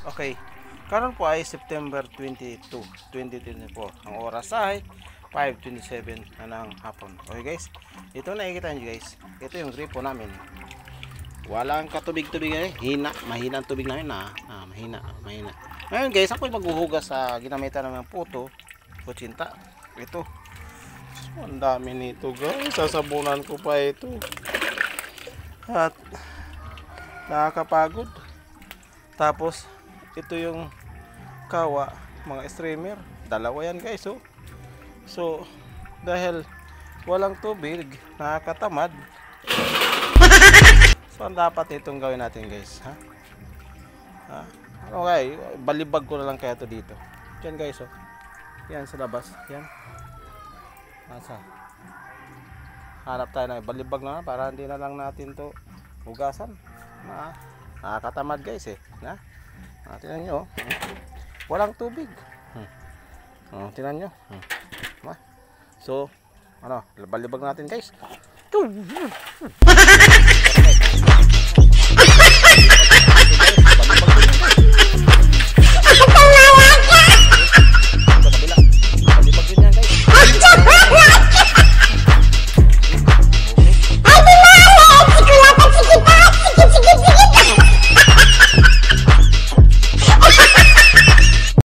Okay. Karon po ay September 22, 2024. Ang oras ay 5:27 na ng hapon. Okay guys, ito nakikita nyo guys. Ito yung gripo namin. Walang katubig-tubig eh. Mahina ang tubig namin mahina. Ngayon guys, ako yung maghuhugas sa ginamitan ng puto, kutsinta. Ito. So, ang dami nito guys. Sasabunan ko pa ito. At nakakapagod. Tapos ito yung kawa, mga streamer. Dalawa yan guys oh. So dahil walang tubig, nakakatamad. So ang dapat itong gawin natin guys, ha? Okay, balibag ko na lang kaya to dito. Yan guys oh. Yan sa labas, yan. Nasa. Hanap tayo ng balibag na para hindi na lang natin to hugasan. Nakakatamad guys eh, na? Tingnan nyo, walang tubig. Tingnan nyo. So, balibag natin guys.